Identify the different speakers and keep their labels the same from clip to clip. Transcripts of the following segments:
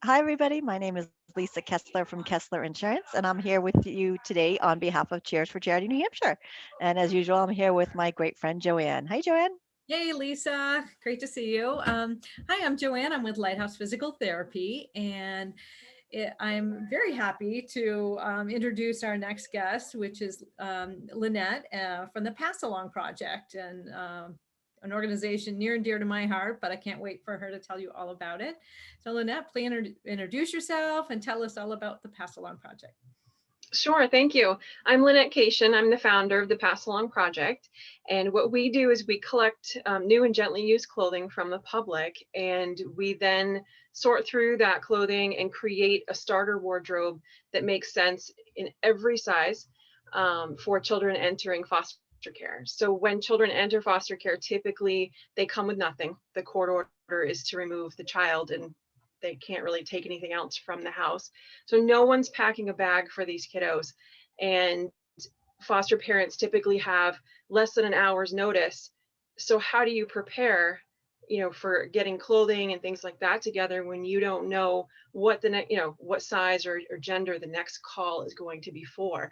Speaker 1: Hi, everybody. My name is Lisa Kessler from Kessler Insurance, and I'm here with you today on behalf of Cheers for Charity New Hampshire. And as usual, I'm here with my great friend Joanne. Hi, Joanne.
Speaker 2: Hey, Lisa. Great to see you. Hi, I'm Joanne. I'm with Lighthouse Physical Therapy, and I'm very happy to introduce our next guest, which is Lynette from the Pass Along Project, and an organization near and dear to my heart, but I can't wait for her to tell you all about it. So, Lynette, please introduce yourself and tell us all about the Pass Along Project.
Speaker 3: Sure, thank you. I'm Lynette Cation. I'm the founder of the Pass Along Project. And what we do is we collect new and gently used clothing from the public, and we then sort through that clothing and create a starter wardrobe that makes sense in every size for children entering foster care. So when children enter foster care, typically they come with nothing. The court order is to remove the child, and they can't really take anything else from the house. So no one's packing a bag for these kiddos. And foster parents typically have less than an hour's notice. So how do you prepare, for getting clothing and things like that together when you don't know what the next, what size or gender the next call is going to be for?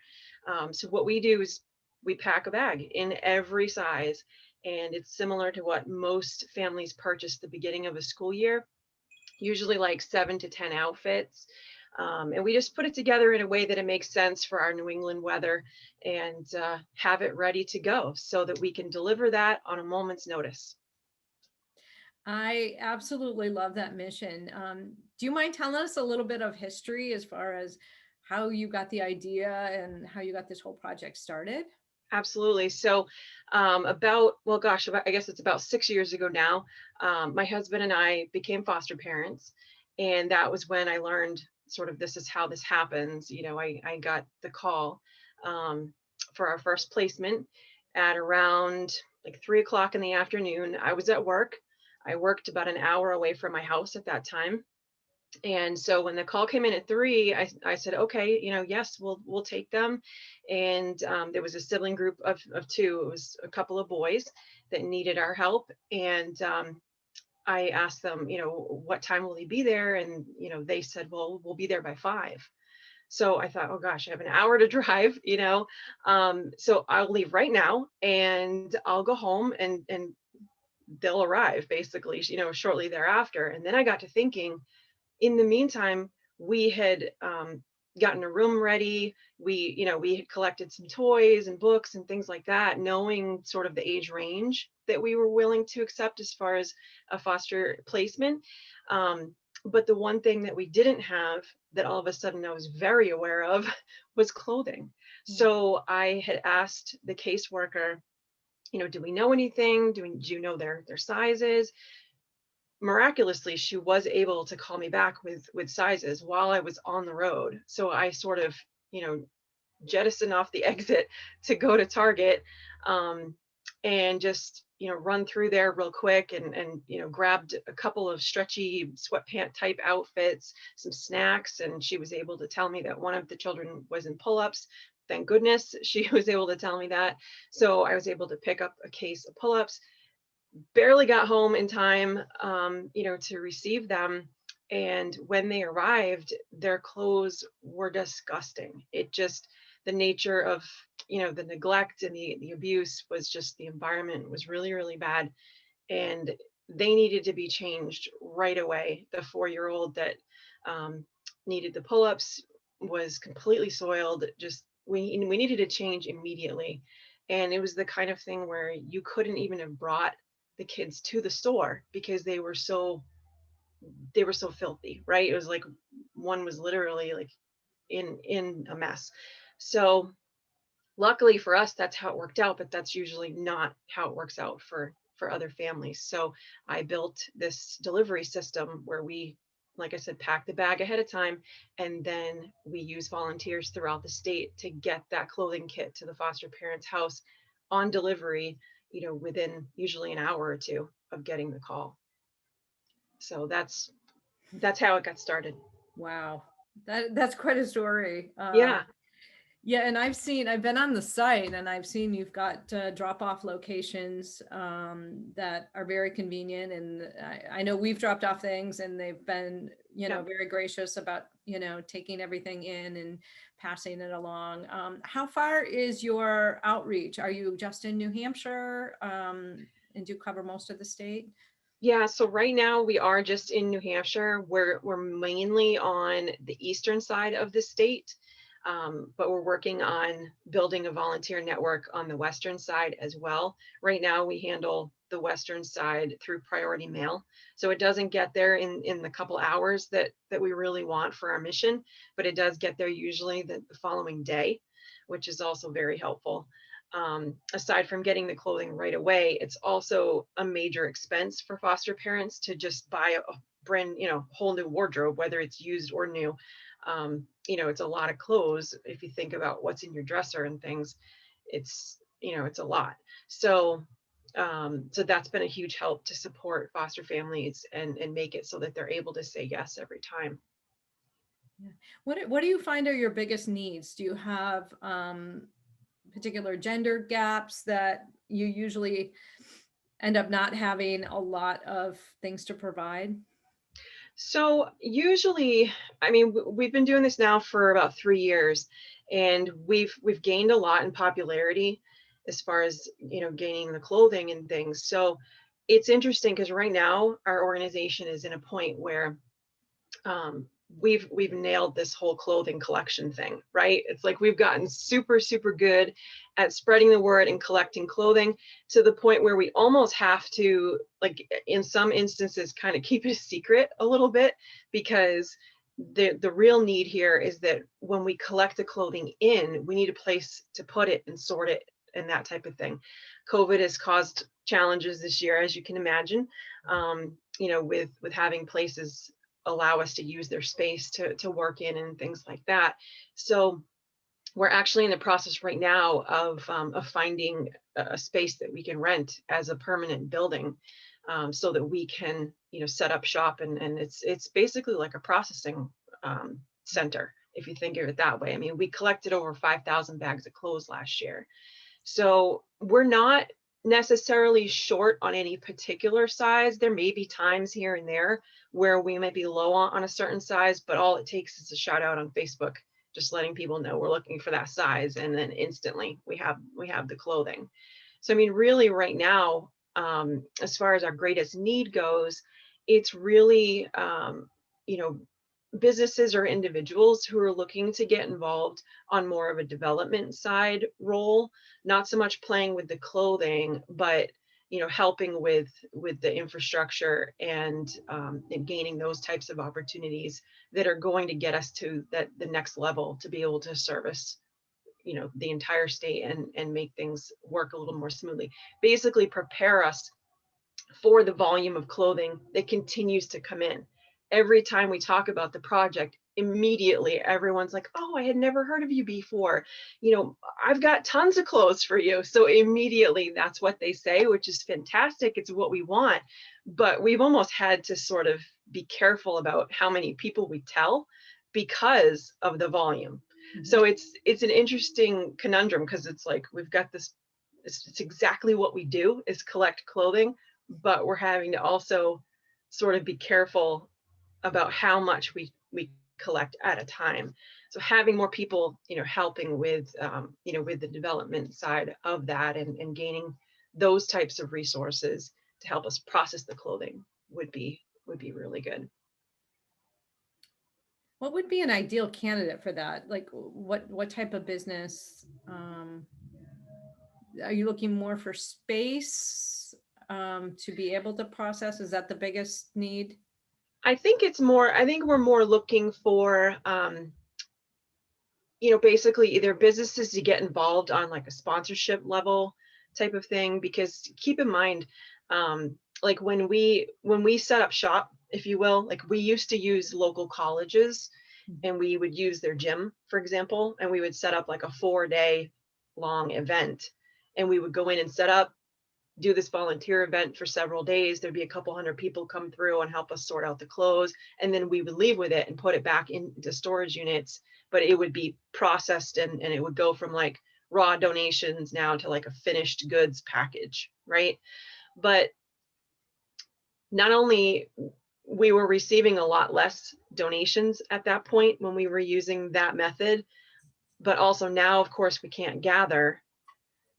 Speaker 3: So what we do is we pack a bag in every size, and it's similar to what most families purchase at the beginning of a school year, usually like 7 to 10 outfits. And we just put it together in a way that it makes sense for our New England weather, and have it ready to go so that we can deliver that on a moment's notice.
Speaker 2: I absolutely love that mission. Do you mind telling us a little bit of history as far as how you got the idea and how you got this whole project started?
Speaker 3: Absolutely. So, about, well, gosh, I guess it's about 6 years ago now, my husband and I became foster parents. And that was when I learned sort of this is how this happens. I got the call um, for our first placement at around like 3 o'clock in the afternoon. I was at work. I worked about an hour away from my house at that time. And so when the call came in at 3, I said, okay, yes, we'll take them. And there was a sibling group of two. It was a couple of boys that needed our help. And I asked them, what time will he be there? And, they said, well, we'll be there by 5. So I thought, oh gosh, I have an hour to drive, so I'll leave right now and I'll go home, and they'll arrive basically, shortly thereafter. And then I got to thinking, in the meantime, we had gotten a room ready. We had collected some toys and books and things like that, knowing sort of the age range that we were willing to accept as far as a foster placement. But the one thing that we didn't have that all of a sudden I was very aware of was clothing.
Speaker 2: Mm.
Speaker 3: So I had asked the caseworker, do we know anything? Do you know their sizes? Miraculously, she was able to call me back with sizes while I was on the road. So I sort of, jettisoned off the exit to go to Target, um, and just, run through there real quick, and grabbed a couple of stretchy sweatpant type outfits, some snacks, and she was able to tell me that one of the children was in pull-ups. Thank goodness she was able to tell me that. So I was able to pick up a case of pull-ups, barely got home in time, to receive them. And when they arrived, their clothes were disgusting. It just, the nature of, the neglect and the abuse was just, the environment was really, really bad. And they needed to be changed right away. The 4-year-old that um, needed the pull-ups was completely soiled. Just, we needed to change immediately. And it was the kind of thing where you couldn't even have brought the kids to the store because they were so filthy, right? It was like one was literally like in a mess. So luckily for us, that's how it worked out, but that's usually not how it works out for other families. So I built this delivery system where we, like I said, pack the bag ahead of time, and then we use volunteers throughout the state to get that clothing kit to the foster parent's house on delivery, within usually an hour or two of getting the call. So that's how it got started.
Speaker 2: Wow, that's quite a story.
Speaker 3: Yeah.
Speaker 2: Yeah, and I've been on the site and I've seen you've got drop-off locations that are very convenient. And I know we've dropped off things and they've been,
Speaker 3: Yeah.
Speaker 2: very gracious about, taking everything in and passing it along. How far is your outreach? Are you just in New Hampshire and do cover most of the state?
Speaker 3: Yeah, so right now we are just in New Hampshire. We're mainly on the eastern side of the state, but we're working on building a volunteer network on the western side as well. Right now we handle the western side through priority mail, so it doesn't get there in the couple hours that we really want for our mission, but it does get there usually the following day, which is also very helpful. Aside from getting the clothing right away, it's also a major expense for foster parents to just buy a brand, whole new wardrobe, whether it's used or new. It's a lot of clothes. If you think about what's in your dresser and things, it's a lot. So that's been a huge help to support foster families and make it so that they're able to say yes every time.
Speaker 2: Yeah. What do you find are your biggest needs? Do you have particular gender gaps that you usually end up not having a lot of things to provide?
Speaker 3: So usually, I mean, we've been doing this now for about 3 years, and we've gained a lot in popularity as far as gaining the clothing and things. So it's interesting because right now our organization is in a point where um, we've nailed this whole clothing collection thing, right? It's like we've gotten super, super good at spreading the word and collecting clothing to the point where we almost have to, like, in some instances, kind of keep it a secret a little bit, because the real need here is that when we collect the clothing in, we need a place to put it and sort it and that type of thing. COVID has caused challenges this year, as you can imagine, with having places allow us to use their space to work in and things like that. So we're actually in the process right now of finding a space that we can rent as a permanent building, so that we can set up shop, and it's basically like a processing center, if you think of it that way. I mean, we collected over 5,000 bags of clothes last year, so we're not necessarily short on any particular size. There may be times here and there where we might be low on a certain size, but all it takes is a shout out on Facebook, just letting people know we're looking for that size, and then instantly we have the clothing. So I mean, really right now, as far as our greatest need goes, it's really businesses or individuals who are looking to get involved on more of a development side role, not so much playing with the clothing, but helping with the infrastructure and gaining those types of opportunities that are going to get us to the next level, to be able to service the entire state and make things work a little more smoothly. Basically prepare us for the volume of clothing that continues to come in. Every time we talk about the project, immediately everyone's like, oh, I had never heard of you before. I've got tons of clothes for you. So immediately that's what they say, which is fantastic. It's what we want. But we've almost had to sort of be careful about how many people we tell because of the volume.
Speaker 2: Mhm.
Speaker 3: So it's an interesting conundrum, because it's like we've got this, it's exactly what we do, is collect clothing, but we're having to also sort of be careful about how much we collect at a time. So having more people, helping with the development side of that, and gaining those types of resources to help us process the clothing would be really good.
Speaker 2: What would be an ideal candidate for that? Like what type of business? Are you looking more for space to be able to process? Is that the biggest need?
Speaker 3: I think we're more looking for basically either businesses to get involved on like a sponsorship level type of thing, because keep in mind, like when we set up shop, if you will, like we used to use local colleges, and we would use their gym, for example, and we would set up like a 4-day long event, and we would go in and set up, do this volunteer event for several days. There'd be a couple hundred people come through and help us sort out the clothes. And then we would leave with it and put it back into storage units, but it would be processed and it would go from like raw donations now to like a finished goods package, right? But not only we were receiving a lot less donations at that point when we were using that method, but also now, of course, we can't gather.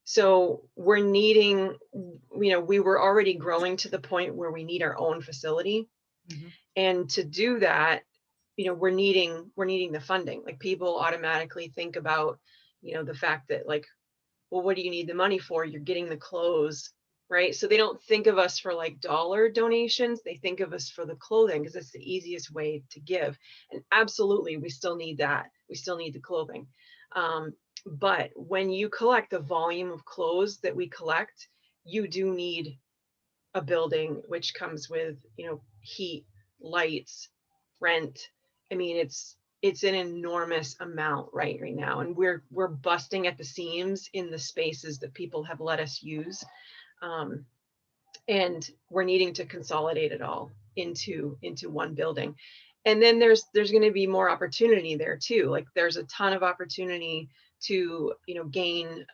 Speaker 3: So we're needing, we were already growing to the point where we need our own facility.
Speaker 2: Mhm.
Speaker 3: And to do that, we're needing the funding. Like people automatically think about, the fact that like, well, what do you need the money for? You're getting the clothes, right? So they don't think of us for like dollar donations. They think of us for the clothing because it's the easiest way to give. And absolutely, we still need that. We still need the clothing. But when you collect the volume of clothes that we collect, you do need a building, which comes with, heat, lights, rent. I mean, it's an enormous amount right now, and we're busting at the seams in the spaces that people have let us use, and we're needing to consolidate it all into one building. And then there's going to be more opportunity there too. Like there's a ton of opportunity to gain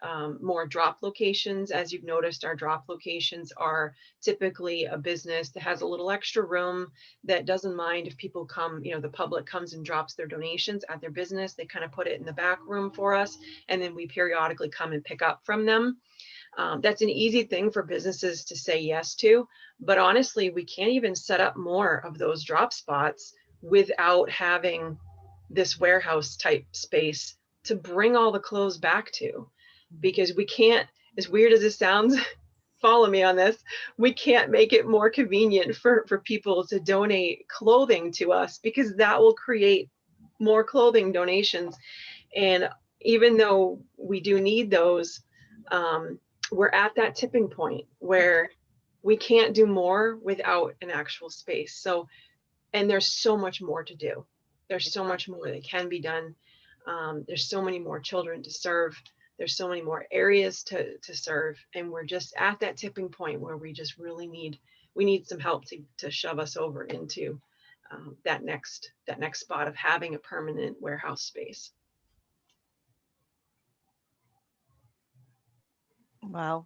Speaker 3: more drop locations. As you've noticed, our drop locations are typically a business that has a little extra room, that doesn't mind if people come, the public comes and drops their donations at their business. They kind of put it in the back room for us, and then we periodically come and pick up from them. That's an easy thing for businesses to say yes to, but honestly, we can't even set up more of those drop spots without having this warehouse type space to bring all the clothes back to, because we can't, as weird as it sounds, follow me on this, we can't make it more convenient for people to donate clothing to us, because that will create more clothing donations. And even though we do need those, we're at that tipping point where we can't do more without an actual space. So, and there's so much more to do. There's so much more that can be done. There's so many more children to serve. There's so many more areas to serve. And we're just at that tipping point where we just really need some help to shove us over into that next spot of having a permanent warehouse space.
Speaker 1: Wow.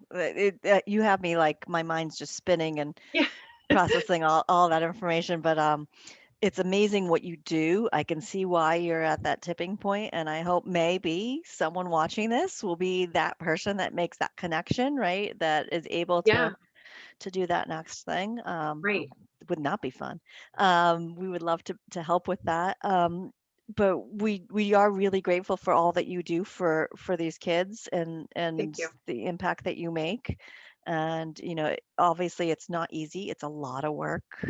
Speaker 1: You have me like my mind's just spinning and
Speaker 3: Yeah.
Speaker 1: processing all that information. But it's amazing what you do. I can see why you're at that tipping point, and I hope maybe someone watching this will be that person that makes that connection, right? That is able
Speaker 3: Yeah.
Speaker 1: to do that next thing.
Speaker 3: Right.
Speaker 1: Would not be fun. We would love to help with that. But we are really grateful for all that you do for these kids
Speaker 3: Thank
Speaker 1: and
Speaker 3: you.
Speaker 1: the impact that you make. And obviously it's not easy. It's a lot of work.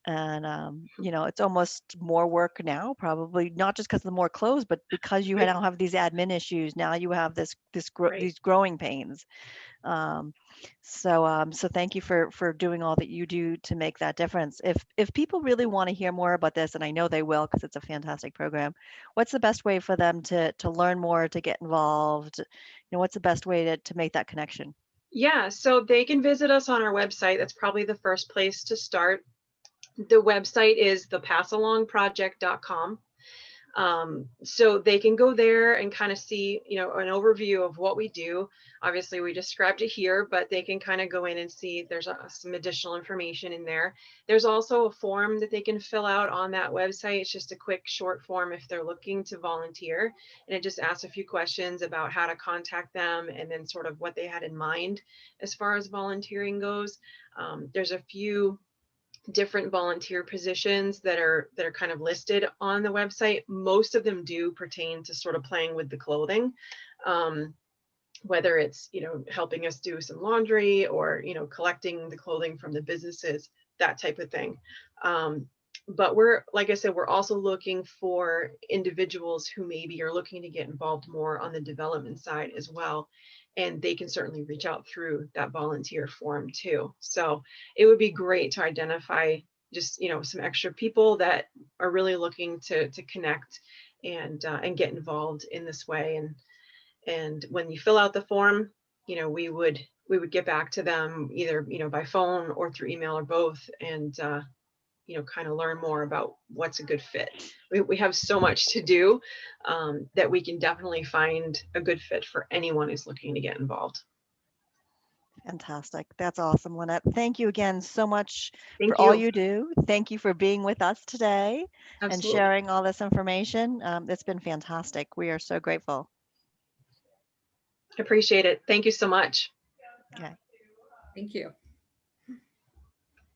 Speaker 1: And it's almost more work now, probably not just because of the more clothes, but because you
Speaker 3: Right.
Speaker 1: now have these admin issues. Now you have
Speaker 3: Right.
Speaker 1: these growing pains. So thank you for doing all that you do to make that difference. If people really want to hear more about this, and I know they will because it's a fantastic program, what's the best way for them to learn more, to get involved? What's the best way to make that connection?
Speaker 3: Yeah, so they can visit us on our website. That's probably the first place to start. The website is thepassalongproject.com. So they can go there and kind of see, an overview of what we do. Obviously, we described it here, but they can kind of go in and see there's some additional information in there. There's also a form that they can fill out on that website. It's just a quick short form if they're looking to volunteer. And it just asks a few questions about how to contact them and then sort of what they had in mind as far as volunteering goes. There's a few different volunteer positions that are kind of listed on the website. Most of them do pertain to sort of playing with the clothing, whether it's helping us do some laundry or collecting the clothing from the businesses, that type of thing. But we're, like I said, we're also looking for individuals who maybe are looking to get involved more on the development side as well. And they can certainly reach out through that volunteer form too. So it would be great to identify just, some extra people that are really looking to connect and get involved in this way. And when you fill out the form, we would we would get back to them either, by phone or through email or both, and kind of learn more about what's a good fit. We have so much to do, that we can definitely find a good fit for anyone who's looking to get involved.
Speaker 1: Fantastic. That's awesome, Lynette. Thank you again so much
Speaker 3: Thank
Speaker 1: for all
Speaker 3: you.
Speaker 1: you do. Thank you for being with us today and
Speaker 3: Absolutely.
Speaker 1: sharing all this information. It's been fantastic. We are so grateful.
Speaker 3: Appreciate it. Thank you so much.
Speaker 1: Okay.
Speaker 2: Thank you.